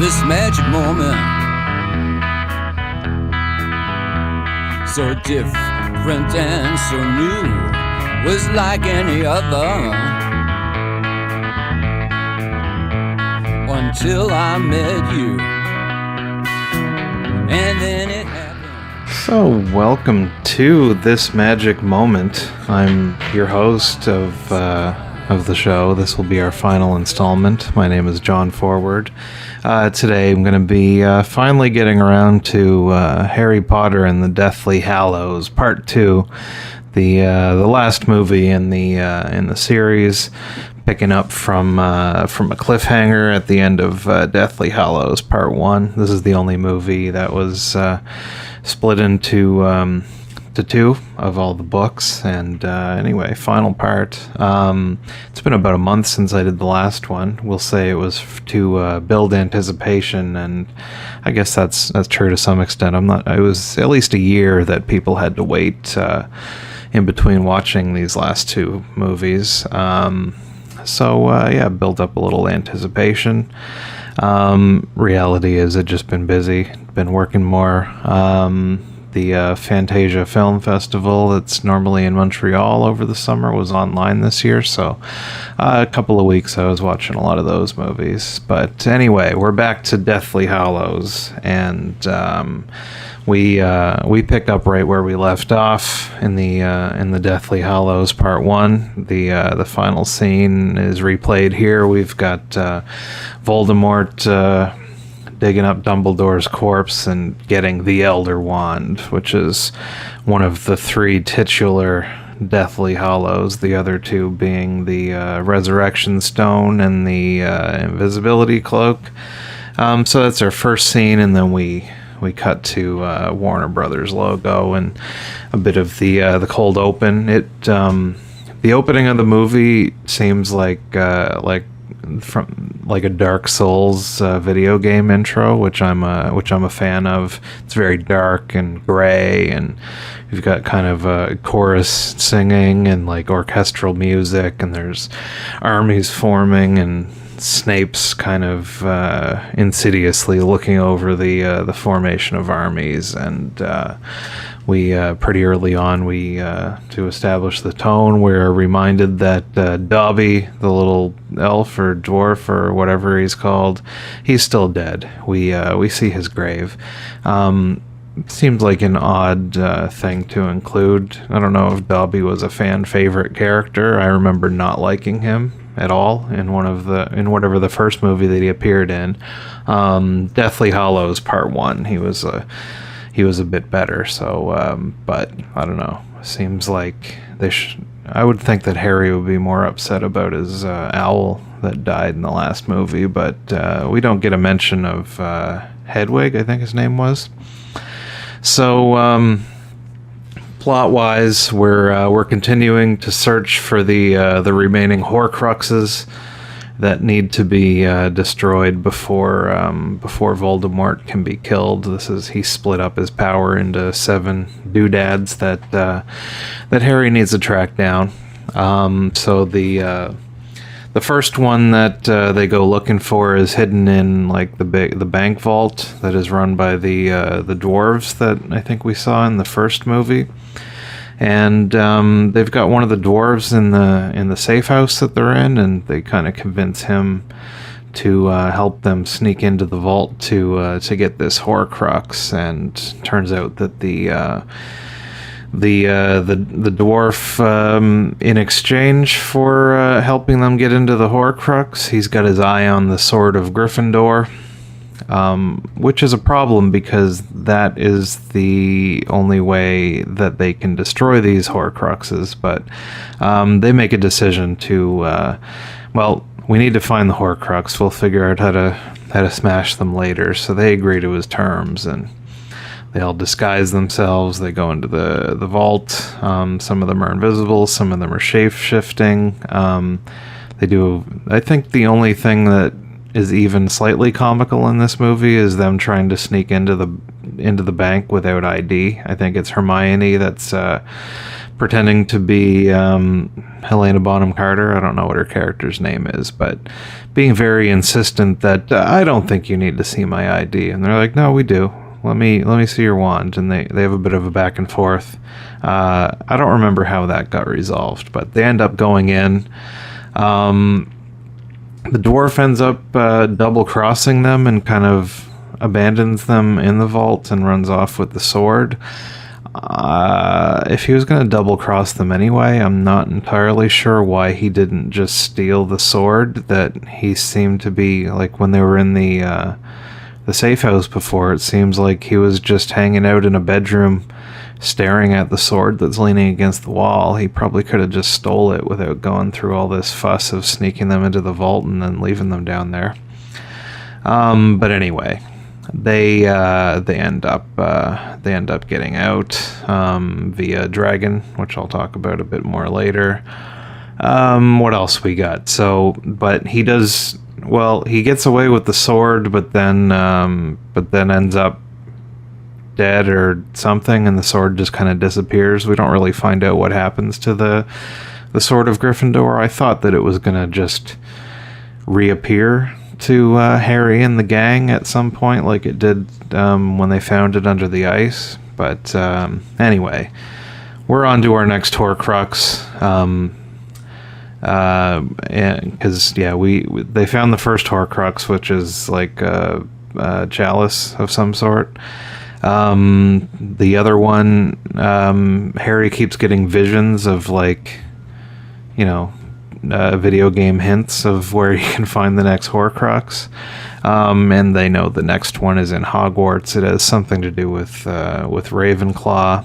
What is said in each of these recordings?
this magic moment, so different and so new, was like any other, until I met you, and then it happened. So, welcome to This Magic Moment. I'm your host of the show. This will be our final installment. My name is John Forward. Today I'm going to be finally getting around to Harry Potter and the Deathly Hallows, Part 2, the last movie in the series, picking up from a cliffhanger at the end of Deathly Hallows Part 1. This is the only movie that was split into two of all the books, and anyway, final part. It's been about a month since I did the last one. We'll say it was to build anticipation, and I guess that's true to some extent. It was at least a year that people had to wait in between watching these last two movies. So build up a little anticipation. Reality is I've just been busy, been working more. The Fantasia Film Festival that's normally in Montreal over the summer was online this year, so a couple of weeks I was watching a lot of those movies. But anyway, we're back to Deathly Hallows, and we pick up right where we left off in the Deathly Hallows Part 1. The final scene is replayed here. We've got Voldemort digging up Dumbledore's corpse and getting the Elder Wand, which is one of the three titular Deathly Hallows, the other two being the Resurrection Stone and the Invisibility Cloak. So that's our first scene, and then we cut to Warner Brothers logo and a bit of the cold open. The opening of the movie seems like a Dark Souls video game intro, which I'm a fan of. It's very dark and gray, and you've got kind of a chorus singing and like orchestral music, and there's armies forming, and Snape's kind of insidiously looking over the formation of armies, and we pretty early on to establish the tone, we're reminded that Dobby, the little elf or dwarf or whatever he's called, he's still dead. We see his grave. Seems like an odd thing to include. I don't know if Dobby was a fan favorite character. I remember not liking him at all in whatever the first movie that he appeared in. Deathly Hallows Part 1, he was a bit better, so but I don't know, seems like I would think that Harry would be more upset about his owl that died in the last movie, but we don't get a mention of Hedwig, I think his name was. So plot-wise, we're continuing to search for the remaining horcruxes that need to be destroyed before Voldemort can be killed. He split up his power into 7 doodads that Harry needs to track down. So the first one that they go looking for is hidden in like the bank vault that is run by the dwarves that I think we saw in the first movie. And they've got one of the dwarves in the safe house that they're in, and they kind of convince him to help them sneak into the vault to get this Horcrux. And turns out that the dwarf, in exchange for helping them get into the Horcrux, he's got his eye on the Sword of Gryffindor. Which is a problem because that is the only way that they can destroy these Horcruxes, but they make a decision to, we need to find the Horcrux, we'll figure out how to smash them later, so they agree to his terms, and they all disguise themselves, they go into the vault. Some of them are invisible, some of them are shape-shifting. I think the only thing that is even slightly comical in this movie is them trying to sneak into the bank without ID. I think it's Hermione that's pretending to be Helena Bonham Carter. I don't know what her character's name is, but being very insistent that I don't think you need to see my ID. And they're like, no, we do. Let me see your wand. And they have a bit of a back and forth. I don't remember how that got resolved, but they end up going in. The dwarf ends up double crossing them and kind of abandons them in the vault and runs off with the sword. If he was going to double cross them anyway, I'm not entirely sure why he didn't just steal the sword that he seemed to be, like when they were in the safe house before. It seems like he was just hanging out in a bedroom staring at the sword that's leaning against the wall. He probably could have just stole it without going through all this fuss of sneaking them into the vault and then leaving them down there. But anyway, they end up getting out via dragon, which I'll talk about a bit more later. What else we got? But he does well. He gets away with the sword, but then ends up dead or something, and the sword just kind of disappears. We don't really find out what happens to the sword of Gryffindor. I thought that it was gonna just reappear to Harry and the gang at some point, like it did when they found it under the ice. But anyway, we're on to our next Horcrux. Because they found the first Horcrux, which is like a chalice of some sort. The other one, Harry keeps getting visions of, like, video game hints of where you can find the next Horcrux. And they know the next one is in Hogwarts. It has something to do with Ravenclaw.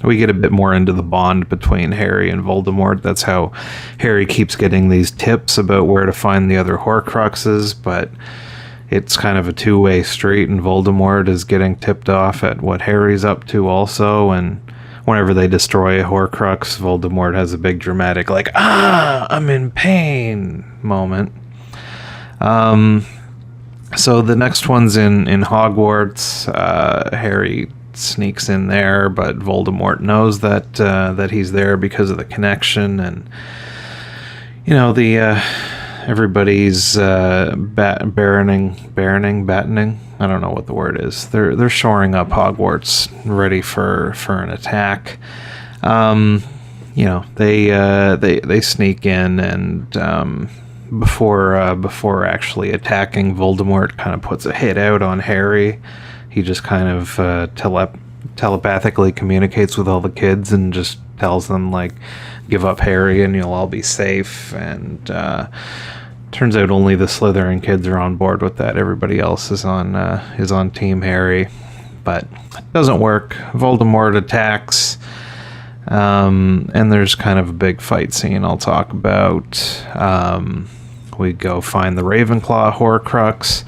We get a bit more into the bond between Harry and Voldemort. That's how Harry keeps getting these tips about where to find the other Horcruxes, but it's kind of a two-way street, and Voldemort is getting tipped off at what Harry's up to also. And whenever they destroy a Horcrux, Voldemort has a big dramatic, like, I'm in pain moment. So the next one's in Hogwarts. Harry sneaks in there, but Voldemort knows that he's there because of the connection, and everybody's battening. I don't know what the word is. They're shoring up Hogwarts, ready for an attack. They sneak in, and before actually attacking, Voldemort kind of puts a hit out on Harry. He just kind of telepathically communicates with all the kids and just tells them, like, give up Harry and you'll all be safe. And turns out only the Slytherin kids are on board with that. Everybody else is on Team Harry, but it doesn't work. Voldemort attacks, and there's kind of a big fight scene I'll talk about. We go find the Ravenclaw Horcrux.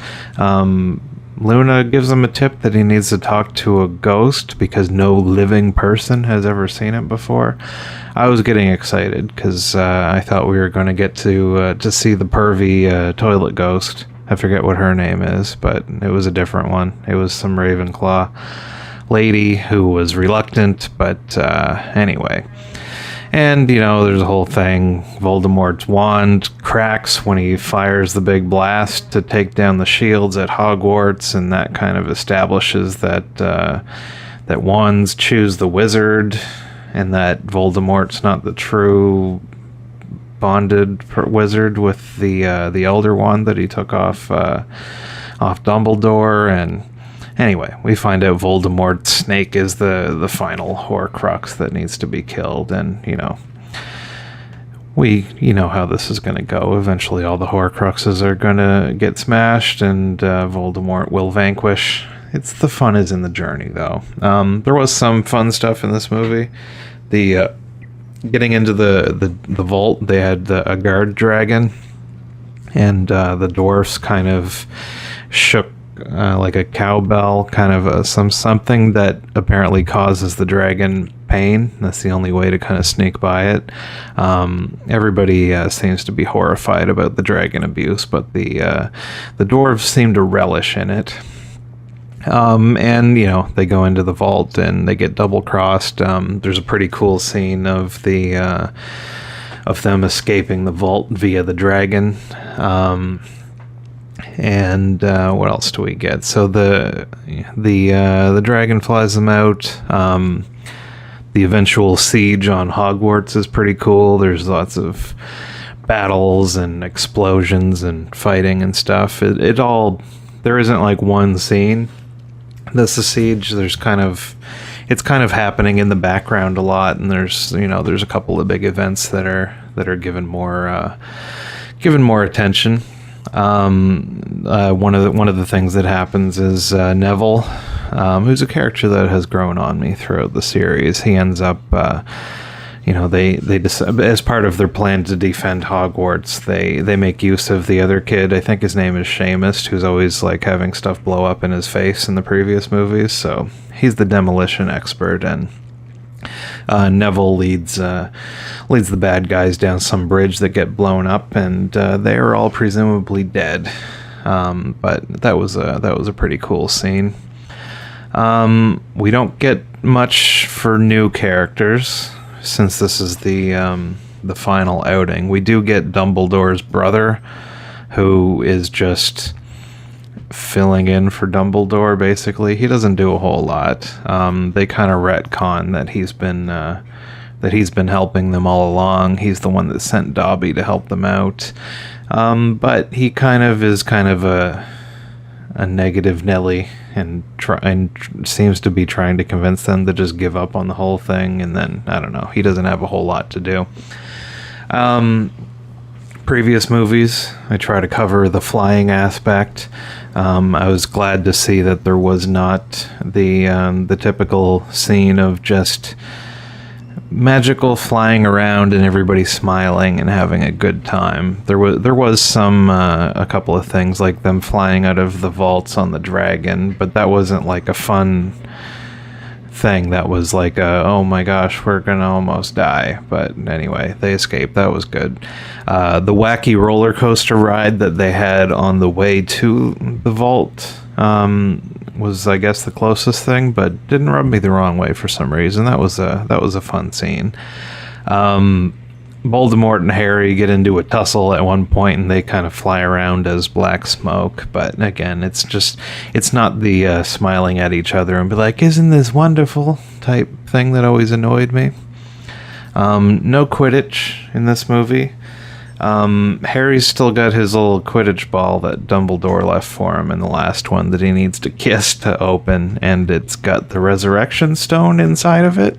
Luna gives him a tip that he needs to talk to a ghost because no living person has ever seen it before. I was getting excited because I thought we were going to get to see the pervy toilet ghost. I forget what her name is, but it was a different one. It was some Ravenclaw lady who was reluctant, but anyway. And, there's a whole thing. Voldemort's wand cracks when he fires the big blast to take down the shields at Hogwarts, and that kind of establishes that wands choose the wizard, and that Voldemort's not the true bonded wizard with the Elder Wand that he took off Dumbledore. And anyway, we find out Voldemort's snake is the final Horcrux that needs to be killed, and you know how this is going to go. Eventually all the Horcruxes are going to get smashed, and Voldemort will vanquish. The fun is in the journey, though. There was some fun stuff in this movie. The getting into the vault, they had a guard dragon, and the dwarfs kind of shook like a cowbell, kind of something that apparently causes the dragon pain. That's the only way to kind of sneak by it. Everybody seems to be horrified about the dragon abuse, but the dwarves seem to relish in it. And they go into the vault and they get double crossed. There's a pretty cool scene of them escaping the vault via the dragon. And what else do we get? So the dragon flies them out. The eventual siege on Hogwarts is pretty cool. There's lots of battles and explosions and fighting and stuff. It all, there isn't like one scene that's a siege. It's kind of happening in the background a lot, and there's a couple of big events that are given more attention. One of the things that happens is Neville, who's a character that has grown on me throughout the series. He ends up, they as part of their plan to defend Hogwarts, they make use of the other kid. I think his name is Seamus, who's always like having stuff blow up in his face in the previous movies. So he's the demolition expert, and Neville leads the bad guys down some bridge that get blown up, and they are all presumably dead. But that was a pretty cool scene. We don't get much for new characters since this is the final outing. We do get Dumbledore's brother, who is just filling in for Dumbledore. Basically, he doesn't do a whole lot. They kind of retcon that he's been helping them all along. He's the one that sent Dobby to help them out, but he is kind of a negative Nelly, and seems to be trying to convince them to just give up on the whole thing. And then I don't know, he doesn't have a whole lot to do. Previous movies, I try to cover the flying aspect. I was glad to see that there was not the typical scene of just magical flying around and everybody smiling and having a good time. There was some a couple of things like them flying out of the vaults on the dragon, but that wasn't like a fun thing. That was like oh my gosh, we're gonna almost die. But anyway, they escaped. That was good. The wacky roller coaster ride that they had on the way to the vault was, I guess, the closest thing, but didn't rub me the wrong way for some reason. That was a fun scene. Voldemort and Harry get into a tussle at one point, and they kind of fly around as black smoke. But again, it's not the smiling at each other and be like, "Isn't this wonderful?" type thing that always annoyed me. No Quidditch in this movie. Harry's still got his little Quidditch ball that Dumbledore left for him in the last one that he needs to kiss to open, and it's got the resurrection stone inside of it,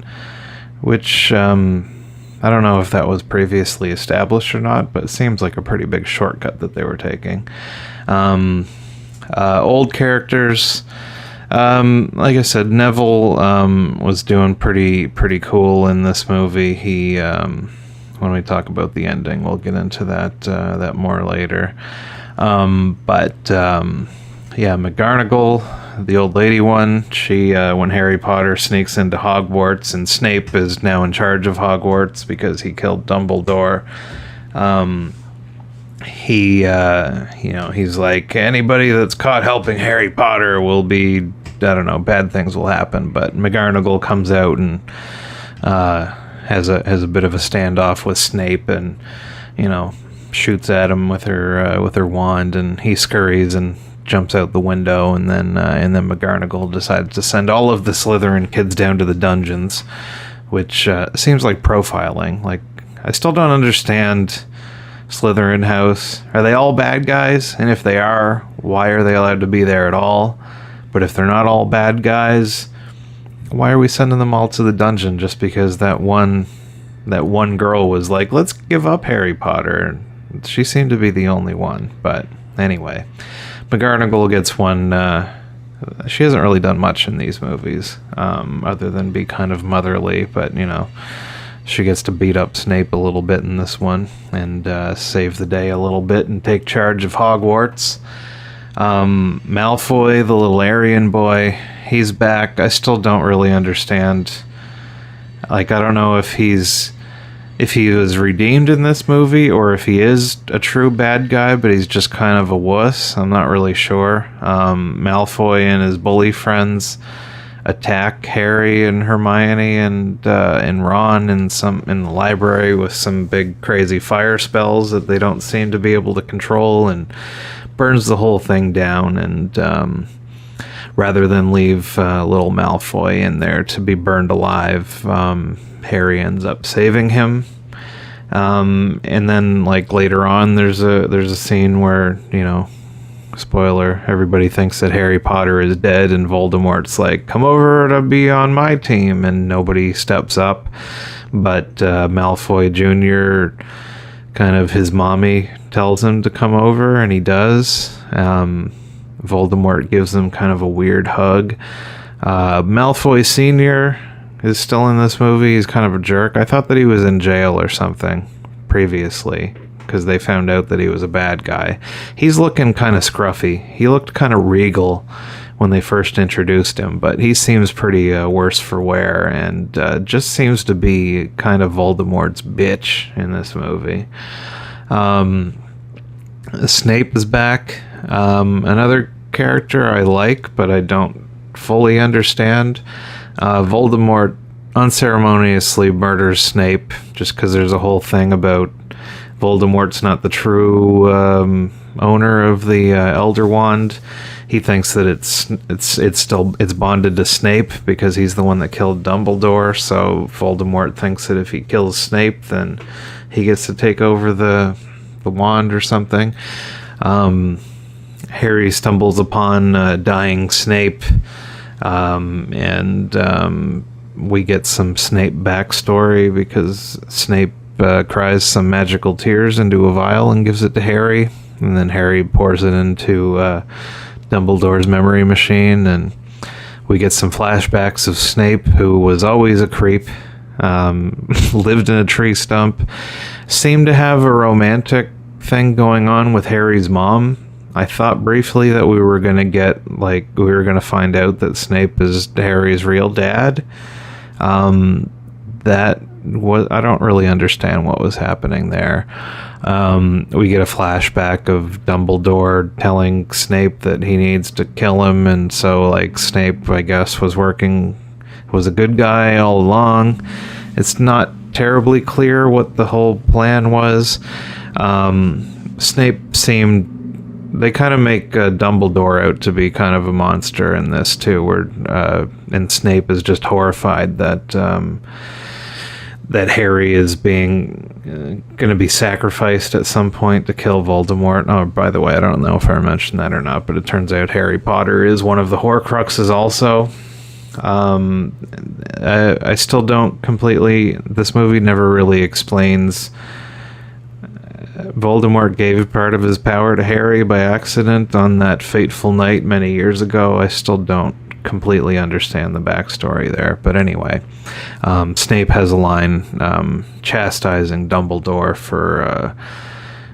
which I don't know if that was previously established or not, but it seems like a pretty big shortcut that they were taking. Old characters, like I said, Neville was doing pretty cool in this movie. He when we talk about the ending, we'll get into that more later. McGonagall, the old lady one, she when Harry Potter sneaks into Hogwarts and Snape is now in charge of Hogwarts because he killed Dumbledore. He's like, anybody that's caught helping Harry Potter will be, I don't know, bad things will happen. But McGonagall comes out and has a bit of a standoff with Snape, and shoots at him with her wand, and he scurries and jumps out the window, and then McGonagall decides to send all of the Slytherin kids down to the dungeons, which seems like profiling. Like, I still don't understand Slytherin House. Are they all bad guys? And if they are, why are they allowed to be there at all? But if they're not all bad guys, why are we sending them all to the dungeon just because that one girl was like, let's give up Harry Potter? She seemed to be the only one. But anyway, McGonagall gets one. She hasn't really done much in these movies, other than be kind of motherly, but she gets to beat up Snape a little bit in this one and save the day a little bit and take charge of Hogwarts. Malfoy, the little Aryan boy, he's back. I still don't really understand. Like, I don't know if he's if he was redeemed in this movie or if he is a true bad guy, but he's just kind of a wuss. I'm not really sure. Malfoy and his bully friends attack Harry and Hermione and Ron in the library with some big crazy fire spells that they don't seem to be able to control, and burns the whole thing down. And rather than leave little Malfoy in there to be burned alive, Harry ends up saving him. And then, like, later on, there's a scene where, you know, spoiler, everybody thinks that Harry Potter is dead, and Voldemort's like, come over to be on my team, and nobody steps up. But Malfoy Jr., kind of his mommy, tells him to come over, and he does. Voldemort gives him kind of a weird hug. Malfoy Sr. is still in this movie. He's kind of a jerk. I thought that he was in jail or something previously, because they found out that he was a bad guy. He's looking kind of scruffy. He looked kind of regal when they first introduced him, but he seems pretty worse for wear, and just seems to be kind of Voldemort's bitch in this movie. Snape is back. Another character I like, but I don't fully understand. Voldemort unceremoniously murders Snape just because there's a whole thing about Voldemort's not the true owner of the Elder Wand. He thinks that it's bonded to Snape because he's the one that killed Dumbledore. So Voldemort thinks that if he kills Snape, then he gets to take over the wand or something. Harry stumbles upon dying Snape, and we get some Snape backstory because Snape cries some magical tears into a vial and gives it to Harry, and then Harry pours it into Dumbledore's memory machine, and we get some flashbacks of Snape, who was always a creep, lived in a tree stump, seemed to have a romantic thing going on with Harry's mom. I thought briefly that we were going to find out that Snape is Harry's real dad. I don't really understand what was happening there. We get a flashback of Dumbledore telling Snape that he needs to kill him, and so, like, Snape, I guess, was a good guy all along. It's not terribly clear what the whole plan was. They kind of make Dumbledore out to be kind of a monster in this too, and Snape is just horrified that Harry is going to be sacrificed at some point to kill Voldemort. Oh, by the way, I don't know if I mentioned that or not, but it turns out Harry Potter is one of the horcruxes also. I still don't completely... This movie never really explains... Voldemort gave part of his power to Harry by accident on that fateful night many years ago. I still don't completely understand the backstory there, but anyway, Snape has a line chastising Dumbledore for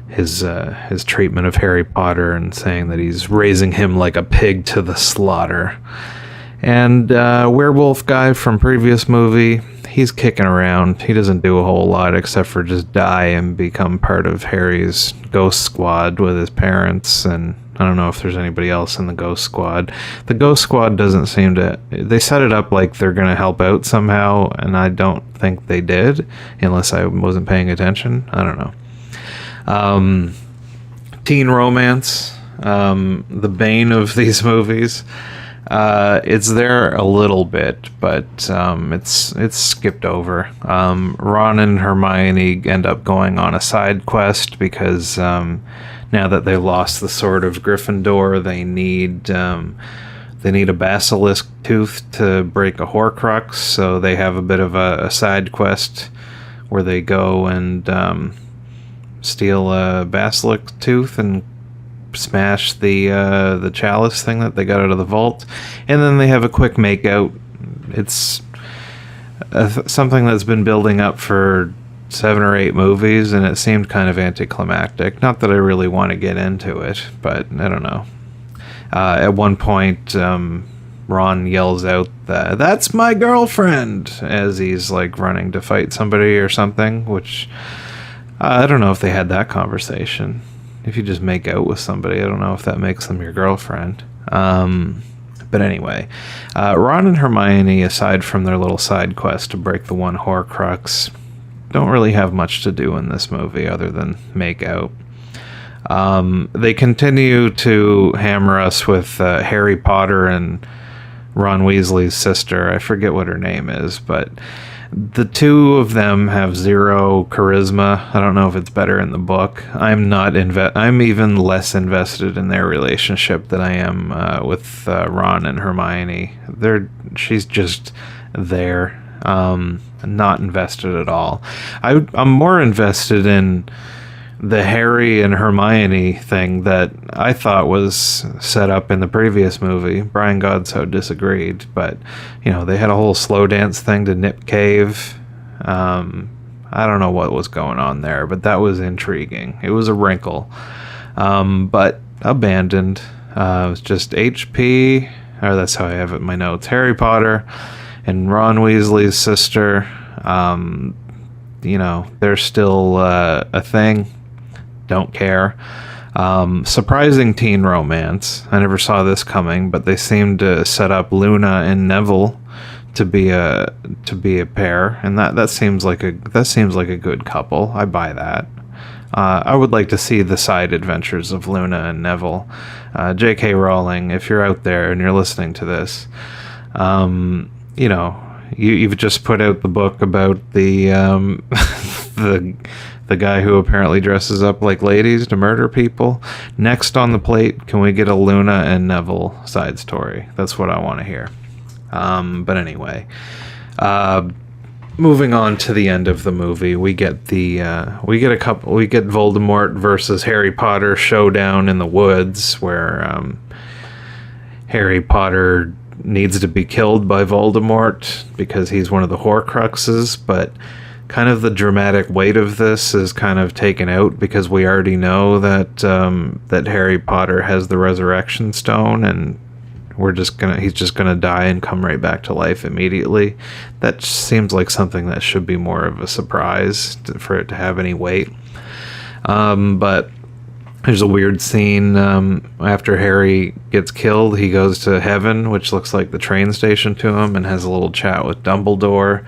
his treatment of Harry Potter and saying that he's raising him like a pig to the slaughter. And werewolf guy from previous movie, he's kicking around. He doesn't do a whole lot except for just die and become part of Harry's ghost squad with his parents, and I don't know if there's anybody else in the ghost squad. The ghost squad doesn't seem to... They set it up like they're going to help out somehow, and I don't think they did, unless I wasn't paying attention. I don't know. Teen romance, the bane of these movies. It's there a little bit, but it's skipped over. Ron and Hermione end up going on a side quest because now that they've lost the Sword of Gryffindor, they need a basilisk tooth to break a horcrux. So they have a bit of a side quest where they go and steal a basilisk tooth and smash the chalice thing that they got out of the vault, and then they have a quick makeout. It's something that's been building up for 7 or 8 movies, and it seemed kind of anticlimactic. Not that I really want to get into it, but I don't know. At one point, Ron yells out, "That's my girlfriend," as he's like running to fight somebody or something, which I don't know if they had that conversation. If you just make out with somebody, I don't know if that makes them your girlfriend. But anyway, Ron and Hermione, aside from their little side quest to break the one horcrux, don't really have much to do in this movie other than make out. They continue to hammer us with Harry Potter and Ron Weasley's sister. I forget what her name is, but the two of them have zero charisma. I don't know if it's better in the book. I'm even less invested in their relationship than I am with Ron and Hermione. She's just there, not invested at all. I'm more invested in the Harry and Hermione thing that I thought was set up in the previous movie. Brian Godso disagreed, but they had a whole slow dance thing to Nip Cave. I don't know what was going on there, but that was intriguing. It was a wrinkle, but abandoned. It was just HP, or that's how I have it in my notes. Harry Potter and Ron Weasley's sister. They're still a thing. Don't care. Surprising teen romance. I never saw this coming, but they seem to set up Luna and Neville to be a pair, and that seems like a good couple. I buy that. I would like to see the side adventures of Luna and Neville. J.K. Rowling, if you're out there and you're listening to this, you've just put out the book about the the guy who apparently dresses up like ladies to murder people. Next on the plate, can we get a Luna and Neville side story? That's what I want to hear. But anyway, moving on to the end of the movie, we get Voldemort versus Harry Potter showdown in the woods, where Harry Potter needs to be killed by Voldemort because he's one of the horcruxes, but kind of the dramatic weight of this is kind of taken out because we already know that Harry Potter has the resurrection stone, and he's just gonna die and come right back to life immediately. That seems like something that should be more of a surprise for it to have any weight. But there's a weird scene after Harry gets killed. He goes to heaven, which looks like the train station to him, and has a little chat with Dumbledore.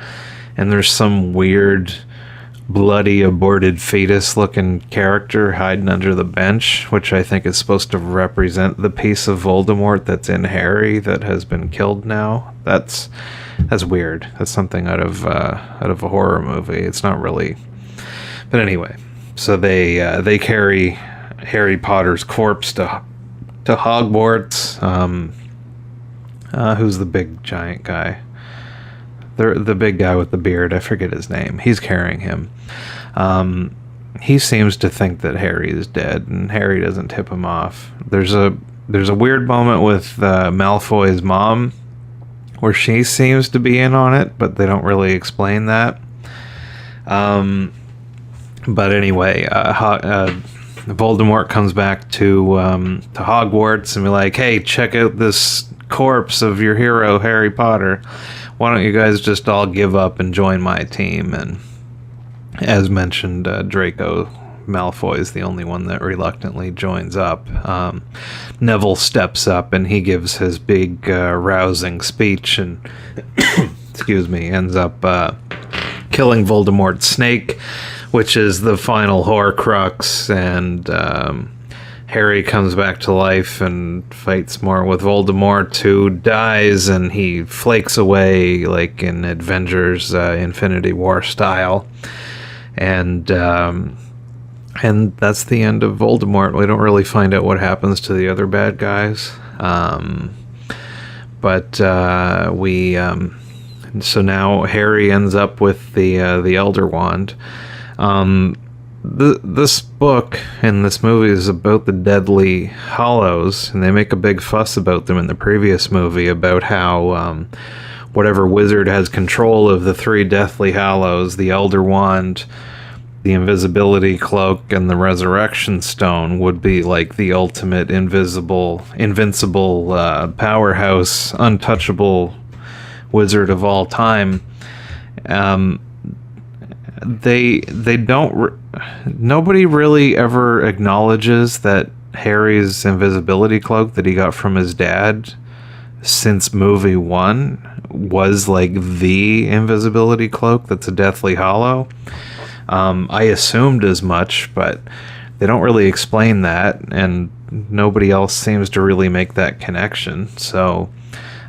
And there's some weird, bloody, aborted fetus-looking character hiding under the bench, which I think is supposed to represent the piece of Voldemort that's in Harry that has been killed now. That's weird. That's something out of a horror movie. It's not really. But anyway, so they carry Harry Potter's corpse to Hogwarts. Who's the big giant guy? The big guy with the beard, I forget his name. He's carrying him. He seems to think that Harry is dead, and Harry doesn't tip him off. There's a weird moment with Malfoy's mom, where she seems to be in on it, but they don't really explain that. But anyway, Voldemort comes back to Hogwarts and be like, "Hey, check out this corpse of your hero, Harry Potter. Why don't you guys just all give up and join my team?" And as mentioned, Draco Malfoy is the only one that reluctantly joins up. Neville steps up and he gives his big rousing speech and ends up killing Voldemort's snake, which is the final horcrux, and Harry comes back to life and fights more with Voldemort, who dies, and he flakes away like in Avengers Infinity War style. And that's the end of Voldemort. We don't really find out what happens to the other bad guys. So now Harry ends up with the Elder Wand. This book and this movie is about the Deathly Hallows, and they make a big fuss about them in the previous movie about how whatever wizard has control of the three Deathly Hallows, the Elder Wand, the invisibility cloak and the resurrection stone would be like the ultimate invincible powerhouse, untouchable wizard of all time. They don't. Nobody really ever acknowledges that Harry's invisibility cloak that he got from his dad since movie 1 was like the invisibility cloak that's a Deathly Hallow. I assumed as much, but they don't really explain that, and nobody else seems to really make that connection. So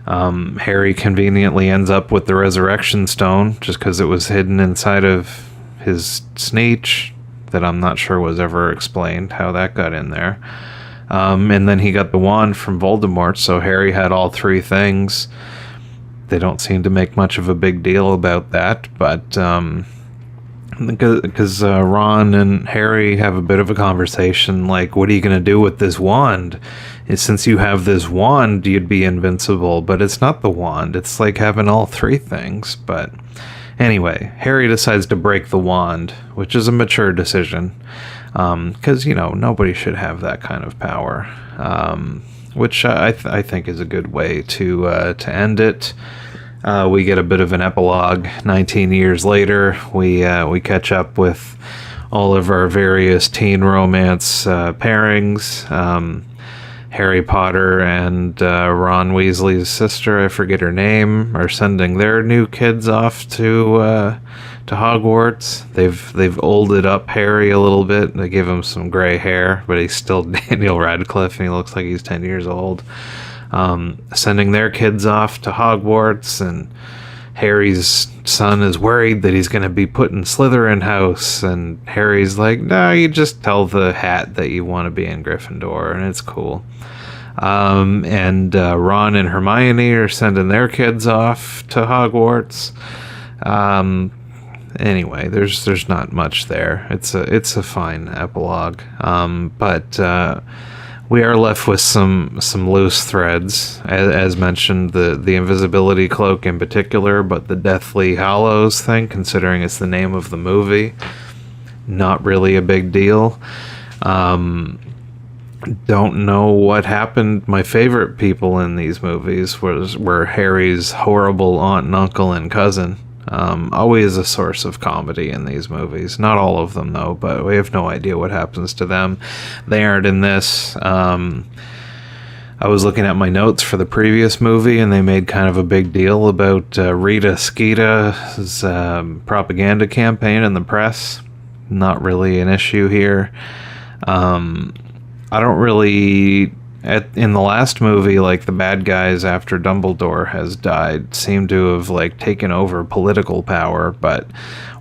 Harry conveniently ends up with the resurrection stone just because it was hidden inside of his sneech that I'm not sure was ever explained how that got in there. And then he got the wand from Voldemort, so Harry had all 3 things. They don't seem to make much of a big deal about that, but because Ron and Harry have a bit of a conversation, like, what are you going to do with this wand? And since you have this wand, you'd be invincible, but it's not the wand. It's like having all 3 things. But anyway, Harry decides to break the wand, which is a mature decision, because, nobody should have that kind of power, which I think is a good way to end it. We get a bit of an epilogue. 19 years later, we catch up with all of our various teen romance pairings. Harry Potter and Ron Weasley's sister, I forget her name, are sending their new kids off to Hogwarts. They've olded up Harry a little bit. They give him some gray hair, but he's still Daniel Radcliffe, and he looks like he's 10 years old. Sending their kids off to Hogwarts, and Harry's son is worried that he's going to be put in Slytherin house, and Harry's like, no, you just tell the hat that you want to be in Gryffindor, and it's cool. And Ron and Hermione are sending their kids off to Hogwarts. Anyway, there's not much there. It's a fine epilogue. But we are left with some loose threads, as mentioned, the invisibility cloak in particular, but the Deathly Hallows thing, considering it's the name of the movie, not really a big deal. Don't know what happened. My favorite people in these movies were Harry's horrible aunt and uncle and cousin. Always a source of comedy in these movies. Not all of them, though, but we have no idea what happens to them. They aren't in this. I was looking at my notes for the previous movie, and they made kind of a big deal about Rita Skeeter's propaganda campaign in the press. Not really an issue here. I don't really... in the last movie, like, the bad guys after Dumbledore has died seem to have, like, taken over political power, but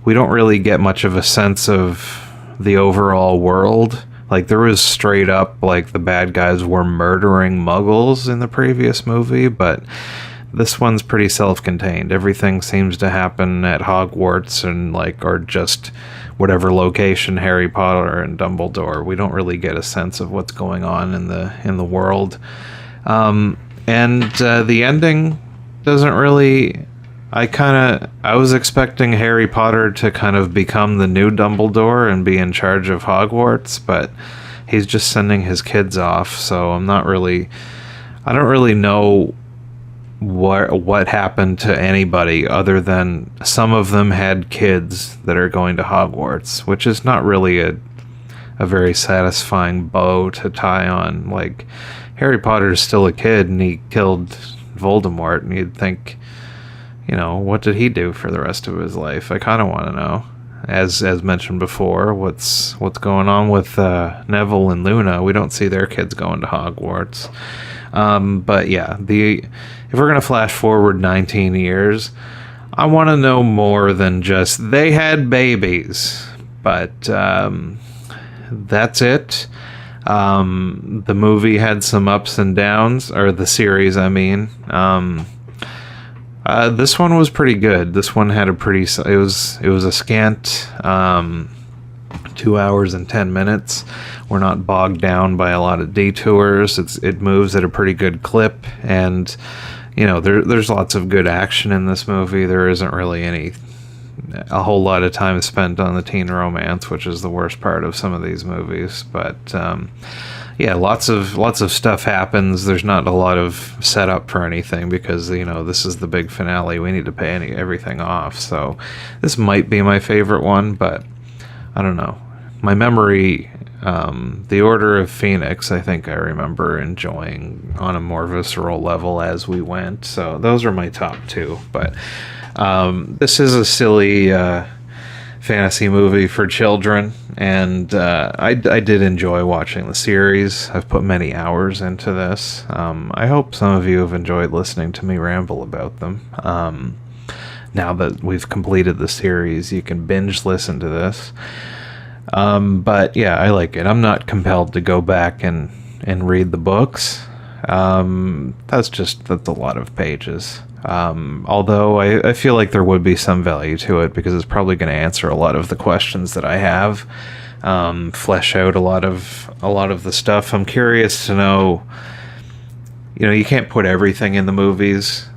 we don't really get much of a sense of the overall world. Like, there was straight up, like, the bad guys were murdering muggles in the previous movie, but this one's pretty self-contained. Everything seems to happen at Hogwarts and, like, or just whatever location Harry Potter and Dumbledore. We don't really get a sense of what's going on in the world. And the ending doesn't really... I was expecting Harry Potter to kind of become the new Dumbledore and be in charge of Hogwarts, but he's just sending his kids off, so I don't really know what happened to anybody other than some of them had kids that are going to Hogwarts, which is not really a very satisfying bow to tie on. Like, Harry Potter is still a kid and he killed Voldemort, and you'd think, what did he do for the rest of his life? I kind of want to know. As mentioned before, what's going on with Neville and Luna? We don't see their kids going to Hogwarts. But yeah, if we're going to flash forward 19 years, I want to know more than just they had babies. But that's it. The movie had some ups and downs, or the series, I mean. This one was pretty good. This one had it was a scant 2 hours and 10 minutes. We're not bogged down by a lot of detours. It moves at a pretty good clip, and there's lots of good action in this movie. There isn't really any a whole lot of time spent on the teen romance, which is the worst part of some of these movies. But yeah, lots of stuff happens. There's not a lot of setup for anything because, you know, this is the big finale. We need to pay everything off. So this might be my favorite one, but I don't know. My memory, The Order of Phoenix, I think I remember enjoying on a more visceral level as we went. So those are my top two. But this is a silly fantasy movie for children, and I did enjoy watching the series. I've put many hours into this. I hope some of you have enjoyed listening to me ramble about them. Now that we've completed the series, you can binge listen to this. But yeah, I like it. I'm not compelled to go back and read the books. That's a lot of pages. Although I feel like there would be some value to it because it's probably going to answer a lot of the questions that I have, flesh out a lot of the stuff. I'm curious to know, you know, you can't put everything in the movies,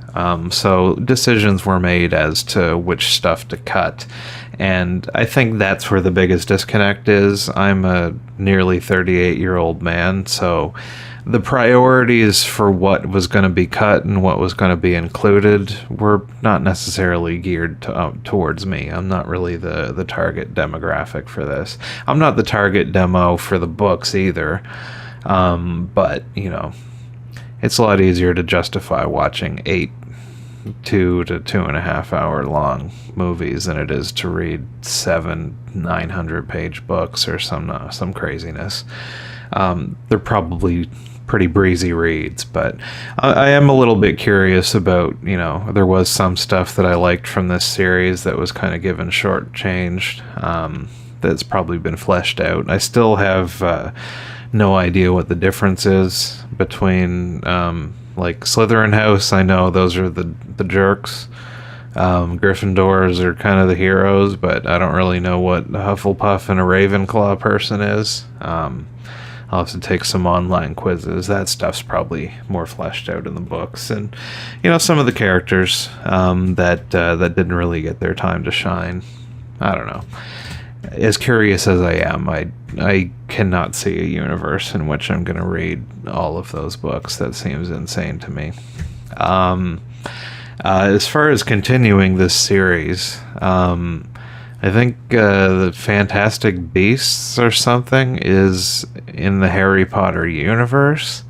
so decisions were made as to which stuff to cut. And I think that's where the biggest disconnect is. I'm a nearly 38-year-old man, so the priorities for what was going to be cut and what was going to be included were not necessarily geared towards me. I'm not really the target demographic for this. I'm not the target demo for the books either. But, you know, it's a lot easier to justify watching 2 to 2.5 hour long movies than it is to read 900 page books or some craziness. They're probably pretty breezy reads, but I am a little bit curious about, you know, there was some stuff that I liked from this series that was kind of given shortchanged, that's probably been fleshed out. I still have no idea what the difference is between like Slytherin House. I know those are the jerks. Gryffindors are kind of the heroes, but I don't really know what a Hufflepuff and a Ravenclaw person is. I'll have to take some online quizzes. That stuff's probably more fleshed out in the books, and you know, some of the characters that didn't really get their time to shine. I don't know. As curious as I am, I cannot see a universe in which I'm going to read all of those books. That seems insane to me. As far as continuing this series, I think the Fantastic Beasts or something is in the Harry Potter universe.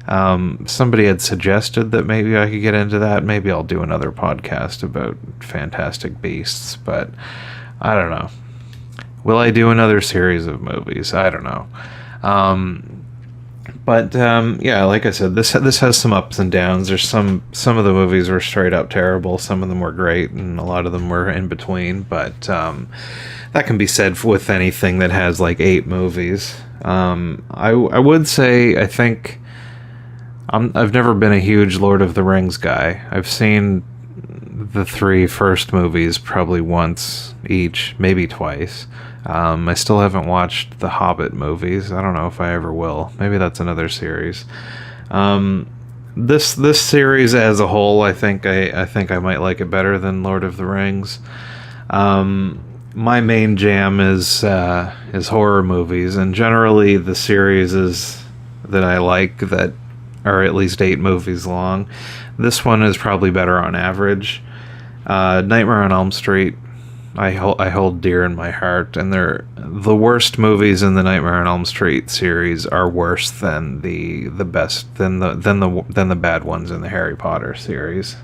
Somebody had suggested that maybe I could get into that. Maybe I'll do another podcast about Fantastic Beasts, but I don't know. Will I do another series of movies? I don't know. But yeah, like I said, this has some ups and downs. There's some of the movies were straight up terrible. Some of them were great, and a lot of them were in between. But that can be said with anything that has like 8 movies. I would say I think I've never been a huge Lord of the Rings guy. I've seen the 3 first movies probably once each, maybe twice. I still haven't watched the Hobbit movies. I don't know if I ever will. Maybe that's another series. This series as a whole, I think I might like it better than Lord of the Rings. My main jam is horror movies, and generally the series that I like that are at least 8 movies long. This one is probably better on average. Nightmare on Elm Street, I hold dear in my heart, and the worst movies in the Nightmare on Elm Street series are worse than the bad ones in the Harry Potter series.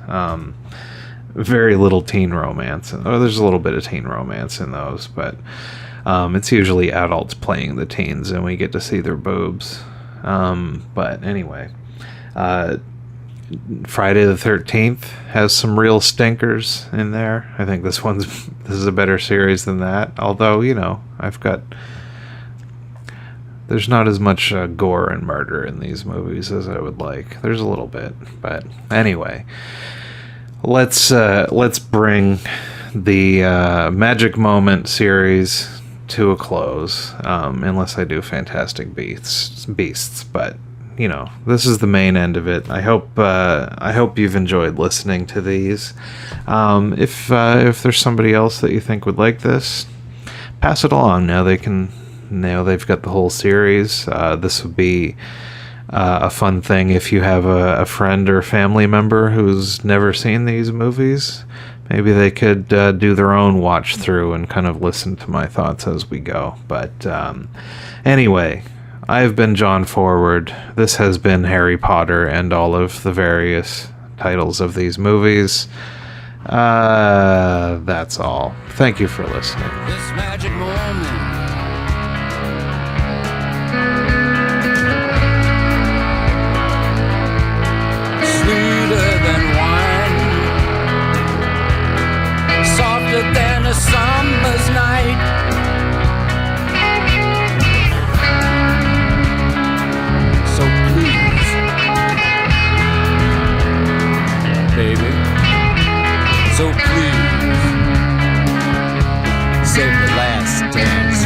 Very little teen romance. Oh, there's a little bit of teen romance in those, but it's usually adults playing the teens, and we get to see their boobs. But anyway, Friday the 13th has some real stinkers in there. I think this is a better series than that. Although, you know, there's not as much gore and murder in these movies as I would like. There's a little bit, but anyway, let's bring the Magic Moment series to a close. Unless I do Fantastic Beasts, but this is the main end of it. I hope you've enjoyed listening to these. If there's somebody else that you think would like this, pass it along. Now they've got the whole series. This would be a fun thing if you have a friend or family member who's never seen these movies. Maybe they could do their own watch through and kind of listen to my thoughts as we go. But anyway, I've been John Forward. This has been Harry Potter and all of the various titles of these movies. That's all. Thank you for listening. This magic moment. Sweeter than wine, softer than a summer's night. So please, baby, so please, save the last dance.